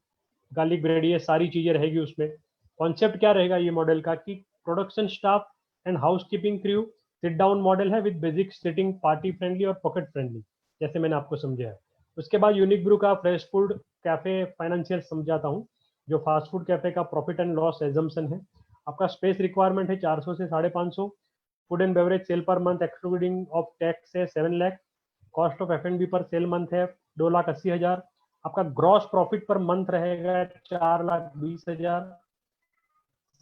garlic bread, ये सारी चीजें रहेगी उसमें। कॉन्सेप्ट क्या रहेगा ये मॉडल का कि production staff and housekeeping crew, sit down model है with basic seating, party friendly और पॉकेट फ्रेंडली, जैसे मैंने आपको समझाया। उसके बाद यूनिक ब्रू का फ्रेश फूड कैफे फाइनेंशियल समझाता हूँ। जो फास्ट फूड कैफे का प्रॉफिट एंड लॉस एजम्पशन है, आपका स्पेस रिक्वायरमेंट है 400 से 550। Food and beverage sale per month excluding of tax है 7 lakh. Cost of F&B per sale month है 2,80,000। आपका ग्रॉस प्रॉफिट पर मंथ रहेगा 4,20,000।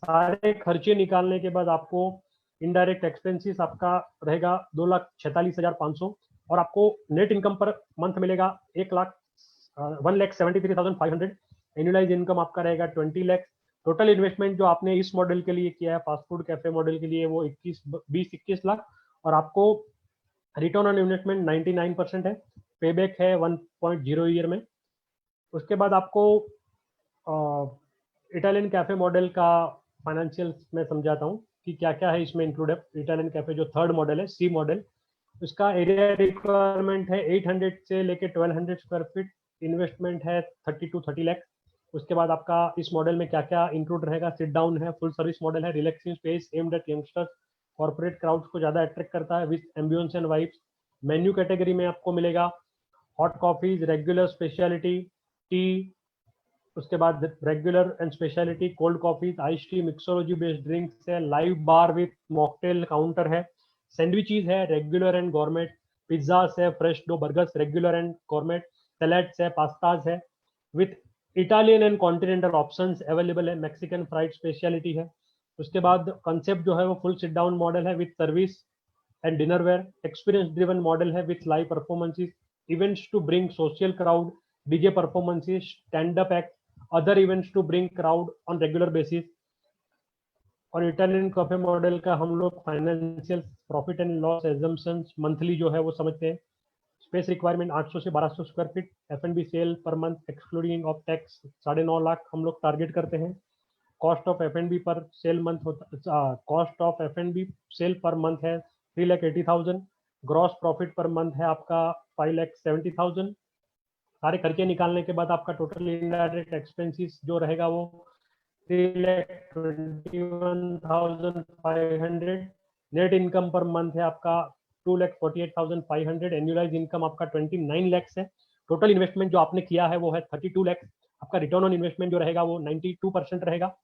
सारे खर्चे निकालने के बाद आपको इनडायरेक्ट एक्सपेंसेस आपका रहेगा 2,46,500, और आपको नेट इनकम पर मंथ मिलेगा 1,73,500। एनुअलाइज इनकम आपका रहेगा 20 लाख। टोटल इन्वेस्टमेंट जो आपने इस मॉडल के लिए किया है, फास्ट फूड कैफे मॉडल के लिए, वो 21 लाख, और आपको रिटर्न ऑन इन्वेस्टमेंट 99% है। पेबैक है 1.0 ईयर में। उसके बाद आपको इटालियन कैफे मॉडल का फाइनेंशियल मैं समझाता हूँ कि क्या क्या है इसमें इंक्लूड है। इटालियन कैफे जो थर्ड मॉडल है, सी मॉडल, उसका एरिया रिक्वायरमेंट है 800 से लेके 1200 स्क्वायर फीट। इन्वेस्टमेंट है 30 to 30 लाख। उसके बाद आपका इस मॉडल में क्या क्या इंक्लूड रहेगा, सिट डाउन है, फुल सर्विस मॉडल है, relaxing space aimed at youngsters, corporate crowds को ज़्यादा अट्रैक्ट करता है, with ambience and vibes. Menu category में आपको मिलेगा hot coffees, regular, speciality, tea, उसके बाद regular and speciality, cold coffees, ice tea, mixology based drinks है, live bar with mocktail counter है, सैंडविचेस है रेगुलर एंड गॉर्मेट, पिज्जास है, fresh dough, burgers regular and gourmet, salads है, pastas है, with Italian and continental options available है, Mexican fried speciality है। उसके बाद कंसेप्ट जो है वो फुल सिट डाउन मॉडल है with service and dinnerware, experience driven model है with live performances, events to bring social crowd, DJ performances, stand up act, other events to bring crowd on regular basis. और Italian cafe model का हम लोग financial profit and loss assumptions monthly जो है वो समझते हैं। स्पेस रिक्वायरमेंट 800 से 1200 square feet. F&B sale per month excluding of tax 9.5 lakh हम लोग टारगेट करते हैं। Cost of F&B per sale month होता, cost of F&B sale per month है 3,80,000। ग्रॉस प्रॉफिट पर मंथ है आपका 5,70,000। सारे खर्चे निकालने के बाद आपका टोटल इनडायरेक्ट एक्सपेंसेस जो रहेगा वो 3,21,500। नेट इनकम पर मंथ है आपका 2,48,500। एनुअलाइज इनकम आपका 29 लैक्स है। टोटल इन्वेस्टमेंट जो आपने किया है वो है 32 लैक्स। आपका रिटर्न ऑन इन्वेस्टमेंट जो रहेगा वो 92% रहेगा।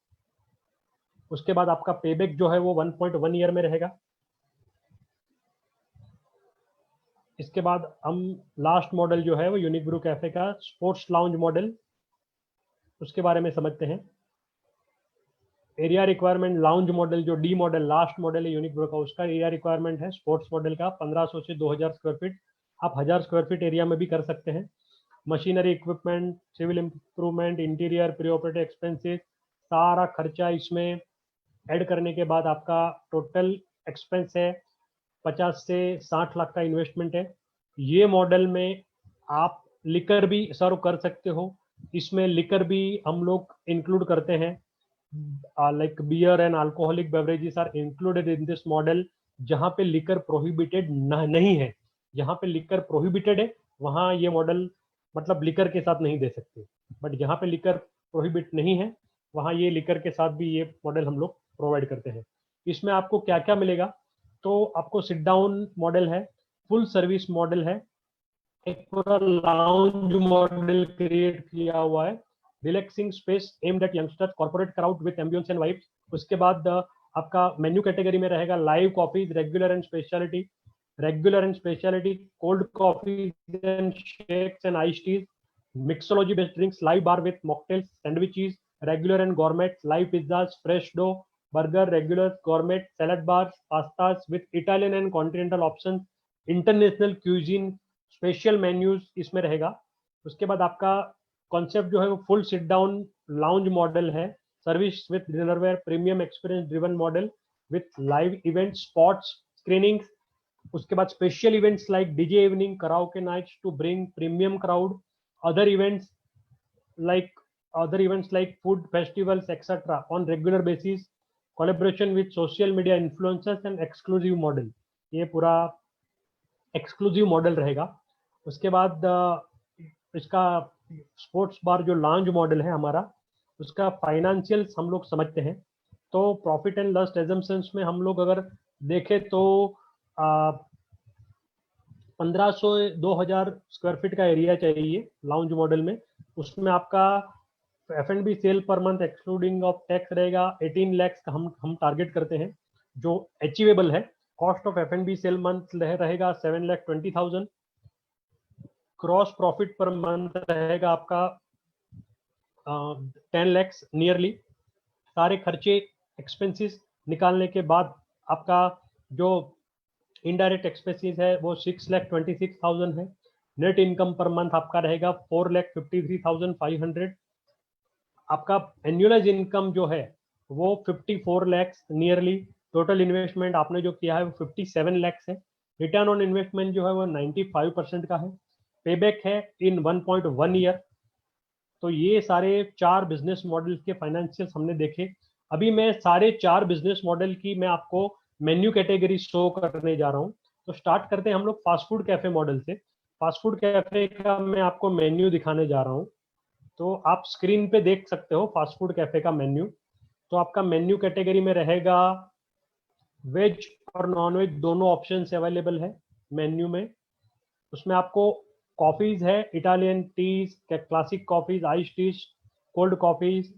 उसके बाद आपका पेबैक जो है वो 1.1 ईयर में रहेगा। इसके बाद हम लास्ट मॉडल जो है वो यूनिक ब्रू कैफे का स्पोर्ट्स लाउंज मॉडल, उसके बारे में समझते हैं। एरिया रिक्वायरमेंट लाउंज मॉडल जो डी मॉडल लास्ट मॉडल है यूनिक ब्रू का, उसका एरिया रिक्वायरमेंट है स्पोर्ट्स मॉडल का 1500 से 2000 स्क्वायर फीट। आप 1000 स्क्वायर फीट एरिया में भी कर सकते हैं। Machinery equipment, civil improvement, interior, pre operative expenses, सारा खर्चा इसमें ऐड करने के बाद आपका टोटल एक्सपेंस है 50 से 60 लाख का इन्वेस्टमेंट है। ये मॉडल में आप लिकर भी सर्व कर सकते हो। इसमें लिकर भी हम लोग इंक्लूड करते हैं, like beer and alcoholic beverages are included in this model. जहाँ पे लिकर प्रोहिबिटेड नहीं है, जहाँ पे लिकर प्रोहिबिटेड है वहाँ ये मॉडल मतलब लिकर के साथ नहीं दे सकते, बट जहाँ पे लिकर प्रोहिबिट नहीं है वहाँ ये लिकर के साथ भी ये मॉडल हम लोग प्रोवाइड करते हैं। इसमें आपको क्या क्या मिलेगा, तो आपको सिट डाउन मॉडल है, फुल सर्विस मॉडल है, एक पूरा लाउंज मॉडल क्रिएट किया हुआ है, relaxing space aimed at youngsters, corporate crowd with ambience and vibes. उसके बाद आपका मेन्यू कैटेगरी में रहेगा live coffees, regular and speciality, cold coffee and shakes and ice teas, mixology based drinks, live bar with mocktails, sandwiches, regular and gourmet, live pizzas, fresh dough, burger, regular, gourmet, salad bars, pastas with Italian and continental option, international cuisine, special menus इसमें रहेगा। उसके बाद आपका concept जो है वो full sit down lounge model है, service with dinnerware, premium experience driven model with live event, sports, screenings. उसके बाद special events like DJ evening, karaoke nights to bring premium crowd, other events like food festivals etc on regular basis, collaboration with social media influencers and exclusive model। ये पूरा exclusive model रहेगा। उसके बाद इसका sports bar जो launch model है हमारा, उसका फाइनेंशियल्स हम लोग समझते हैं। तो प्रॉफिट एंड लॉस एजम्पशंस में हम लोग अगर देखें तो 1500 2000 स्क्वायर फीट का एरिया चाहिए लाउंज मॉडल में। उसमें आपका F&B sale per month excluding of tax रहेगा 18 लाख का हम टारगेट करते हैं, जो अचीवेबल है। Cost of F&B cell month रहेगा 7,20,000। क्रॉस प्रॉफिट पर मंथ रहेगा आपका 10 लाख नियरली। सारे खर्चे एक्सपेंसेस निकालने के बाद आपका जो इनडायरेक्ट एक्सपेंसेस है वो 6,26,000 है। नेट इनकम पर मंथ आपका रहेगा 4,53,500। आपका एनुअलाइज इनकम जो है वो 54 लाख नियरली। टोटल इन्वेस्टमेंट आपने जो किया है वो 57 लाख है। रिटर्न ऑन इन्वेस्टमेंट जो है वो 95% का है। पेबैक है इन 1.1 ईयर। तो ये सारे 4 बिजनेस मॉडल के फाइनेंशियल्स हमने देखे। अभी मैं सारे 4 बिजनेस मॉडल की मैं आपको मेन्यू कैटेगरी शो करने जा रहा हूँ। तो स्टार्ट करते हैं हम लोग फास्ट फूड कैफे मॉडल से। फास्ट फूड कैफे का मैं आपको मेन्यू दिखाने जा रहा हूँ। तो आप स्क्रीन पे देख सकते हो फास्ट फूड कैफे का मेन्यू। तो आपका मेन्यू कैटेगरी में रहेगा वेज और नॉन वेज दोनों ऑप्शंस अवेलेबल है मेन्यू में। उसमें आपको कॉफीज है, Italian teas, classic coffees, ice teas, cold coffees,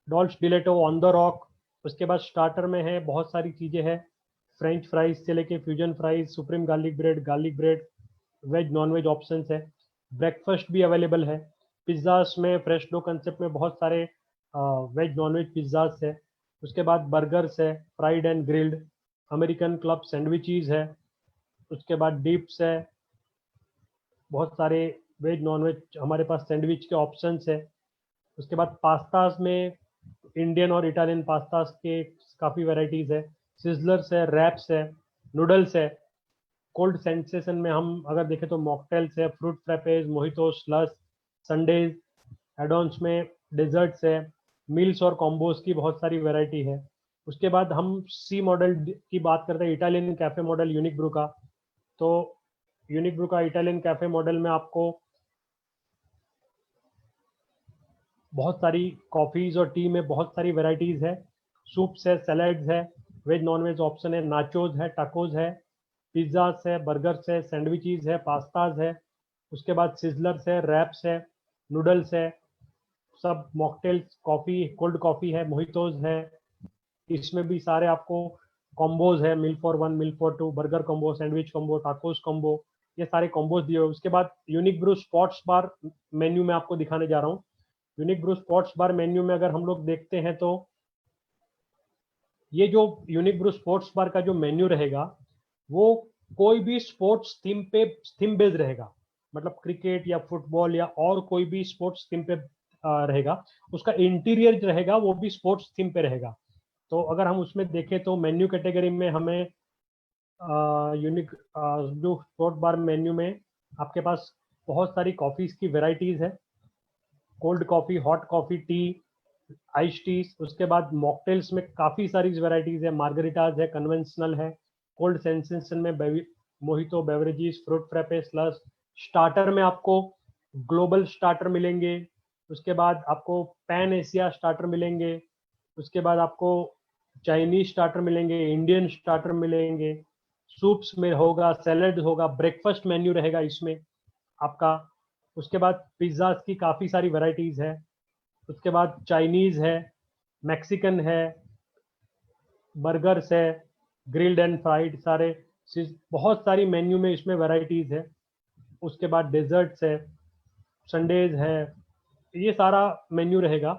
डॉल्स डिलेटो, ऑन द रॉक। उसके बाद स्टार्टर में है बहुत सारी चीज़ें हैं, फ्रेंच फ्राइज से लेके fusion fries, supreme garlic bread, veg non veg option है। ब्रेकफास्ट भी अवेलेबल है। पिज्ज़ास में फ्रेश डो कंसेप्ट में बहुत सारे वेज नॉन वेज पिज्ज़ास है। उसके बाद बर्गर्स है, fried and grilled, American club sandwiches है। उसके बाद डिप्स है, बहुत सारे वेज नॉन वेज हमारे पास सैंडविच के ऑप्शंस है। उसके बाद पास्तास में इंडियन और इटालियन पास्तास के काफ़ी वेराइटीज़ है। सिजलर्स है, रैप्स है, नूडल्स है। कोल्ड सेंसेशन में हम अगर देखें तो मॉकटेल्स है, fruit frappes, mojito, slush, sundaes. Addons में डेजर्ट्स है, मील्स और कॉम्बोज की बहुत सारी वैरायटी है। उसके बाद हम सी मॉडल की बात करते हैं, Italian cafe model unique Bru का। तो यूनिक ब्रू का इटालियन कैफे मॉडल में आपको बहुत सारी कॉफ़ीज और टी में बहुत सारी वैरायटीज़ है। सूप्स है, सैलड्स है, वेज नॉन वेज ऑप्शन है, नाचोज है, टाकोज है, पिज्ज़ास है, बर्गर्स है, सैंडविचीज है, पास्ताज है। उसके बाद सिजलर्स है, रैप्स है, नूडल्स है, सब मॉकटेल्स, कॉफ़ी, कोल्ड कॉफ़ी है, मोहितोज है। इसमें भी सारे आपको कॉम्बोज है, meal for 1, meal for 2, burger combo, sandwich combo, tacos combo, ये सारे कॉम्बोज दिए हुए। उसके बाद unique brew sports bar menu में आपको दिखाने जा रहा हूँ। Unique brew sports bar menu में अगर हम लोग देखते हैं तो ये जो यूनिक ब्रू स्पोर्ट्स बार का जो मेन्यू रहेगा वो कोई भी स्पोर्ट्स थीम बेस्ड रहेगा। मतलब क्रिकेट या फुटबॉल या और कोई भी स्पोर्ट्स थीम पे रहेगा। उसका इंटीरियर जो रहेगा वो भी स्पोर्ट्स थीम पे रहेगा। तो अगर हम उसमें देखें तो मेन्यू कैटेगरी में हमें यूनिक जो स्पोर्ट बार मेन्यू में आपके पास बहुत सारी कॉफ़ीज़ की वेराइटीज़ है। Cold coffee, hot coffee, T, ice tea. उसके बाद मॉकटेल्स में काफ़ी सारी वेराइटीज़ है, मार्गरिटाज है, कन्वेंशनल है, कोल्ड सेंसेशन में mojito, beverages, fruit frappe, slush. Starter में आपको ग्लोबल स्टार्टर मिलेंगे। उसके बाद आपको पैन एशिया स्टार्टर मिलेंगे। उसके बाद आपको चाइनीज स्टार्टर मिलेंगे, इंडियन स्टार्टर मिलेंगे, सूप्स में होगा, सैलड होगा, ब्रेकफास्ट मेन्यू रहेगा इसमें आपका। उसके बाद पिज्ज़ाज की काफ़ी सारी वेराइटीज़ है। उसके बाद चाइनीज़ है, मैक्सिकन है, बर्गर्स है, ग्रिल्ड एंड फ्राइड, सारे बहुत सारी मेन्यू में इसमें वैरायटीज़ है। उसके बाद डेजर्ट्स है, संडेज है, ये सारा मेन्यू रहेगा।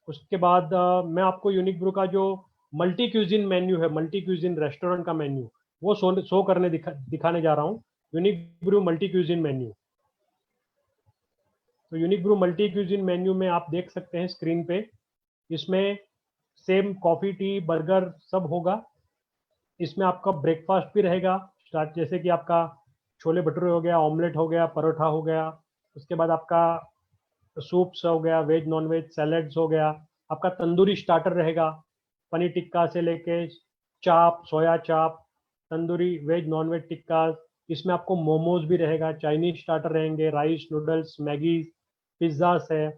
उसके बाद मैं आपको यूनिक ब्रू का जो मल्टी क्यूजिन मेन्यू है, मल्टी क्यूजिन रेस्टोरेंट का मेन्यू, वो शो करने दिखाने जा रहा हूँ। Unique Brew multi cuisine menu. तो unique Brew multi cuisine menu में आप देख सकते हैं स्क्रीन पे, इसमें सेम कॉफ़ी, टी, बर्गर सब होगा। इसमें आपका ब्रेकफास्ट भी रहेगा स्टार्ट, जैसे कि आपका छोले भटूरे हो गया, ऑमलेट हो गया, परोठा हो गया। उसके बाद आपका सूप्स हो गया, वेज नॉन वेज सैलड्स हो गया। आपका तंदूरी स्टार्टर रहेगा, पनीर टिक्का से लेके chaap, soya chaap, tandoori veg non veg tikka. इसमें आपको मोमोज भी रहेगा, चाइनीज स्टार्टर रहेंगे, राइस नूडल्स, मैगी, पिज्ज़ास है।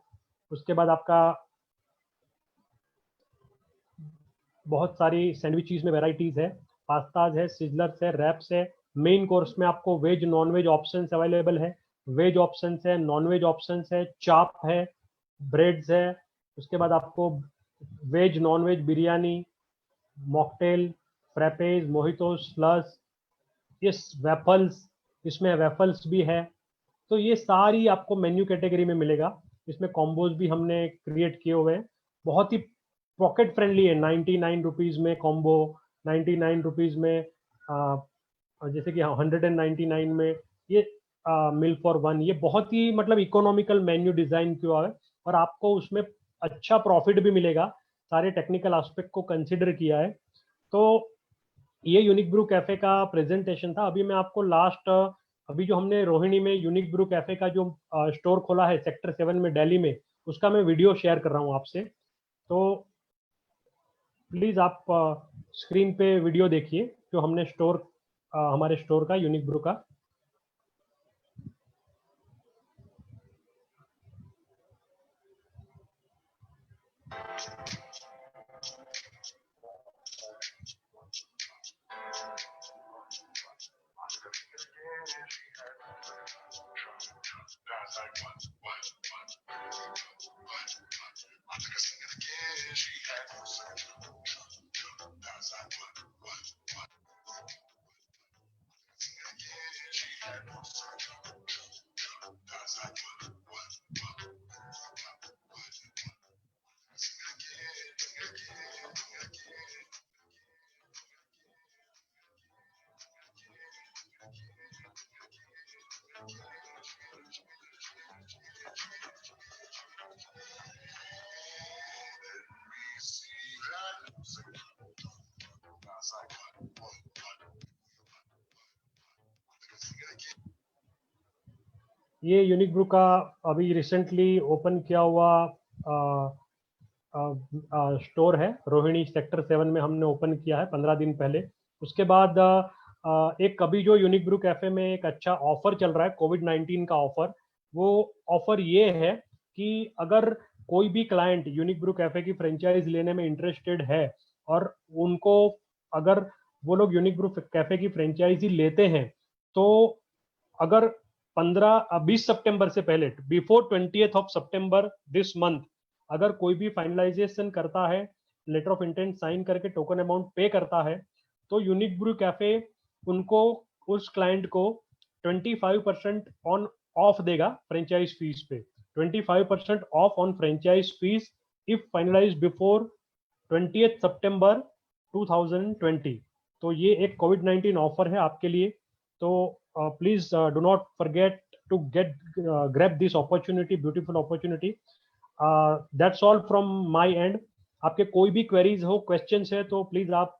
उसके बाद आपका बहुत सारी सैंडविचेस में वेराइटीज़ है, पास्ताज है, सिजलर्स है, रैप्स है। मेन कोर्स में आपको veg non veg options available है, वेज ऑप्शंस है, नॉन वेज ऑप्शंस है, चाप है, ब्रेड्स है। उसके बाद आपको veg non veg biryani, mocktail, frappes, mojito, slush, ये वेफल्स, इसमें वेफल्स भी है। तो ये सारी आपको मेन्यू कैटेगरी में मिलेगा। इसमें कॉम्बोज भी हमने क्रिएट किए हुए हैं, बहुत ही पॉकेट फ्रेंडली है। 99 रुपीज़ में कॉम्बो, 99 रुपीज़ में जैसे कि 199 में ये मील फॉर वन। ये बहुत ही मतलब इकोनॉमिकल मेन्यू डिज़ाइन किया है, और आपको उसमें अच्छा प्रॉफिट भी मिलेगा। सारे टेक्निकल एस्पेक्ट को कंसिडर किया है। तो ये यूनिक ब्रू कैफे का प्रेजेंटेशन था। अभी मैं आपको लास्ट, अभी जो हमने रोहिणी में यूनिक ब्रू कैफे का जो स्टोर खोला है सेक्टर 7 में दिल्ली में, उसका मैं वीडियो शेयर कर रहा हूँ आपसे। तो प्लीज़ आप स्क्रीन पे वीडियो देखिए जो हमने स्टोर, हमारे स्टोर का, यूनिक ब्रू का। ये यूनिक ब्रू का अभी रिसेंटली ओपन किया हुआ स्टोर है, रोहिणी सेक्टर 7 में हमने ओपन किया है 15 दिन पहले। उसके बाद एक अभी जो यूनिक ब्रू कैफे में एक अच्छा ऑफर चल रहा है, कोविड-19 का ऑफर। वो ऑफर ये है कि अगर कोई भी क्लाइंट यूनिक ब्रू कैफे की फ्रेंचाइज लेने में इंटरेस्टेड है, और उनको, अगर वो लोग यूनिक ब्रू कैफे की फ्रेंचाइजी लेते हैं, तो अगर 20 सितंबर से पहले, before 20th of September this month, अगर कोई भी फाइनलाइजेशन करता है, लेटर ऑफ इंटेंट साइन करके टोकन अमाउंट पे करता है, तो यूनिक ब्रू कैफे उनको, उस क्लाइंट को 25% ऑन ऑफ देगा फ्रेंचाइज फीस पे। 25% off on franchise fees if finalize before 20th September 2020। तो ये एक कोविड-19 ऑफर है आपके लिए। तो please do not forget to grab this opportunity, beautiful opportunity. That's all from my end. आपके कोई भी क्वेरीज हो, क्वेश्चंस है, तो प्लीज आप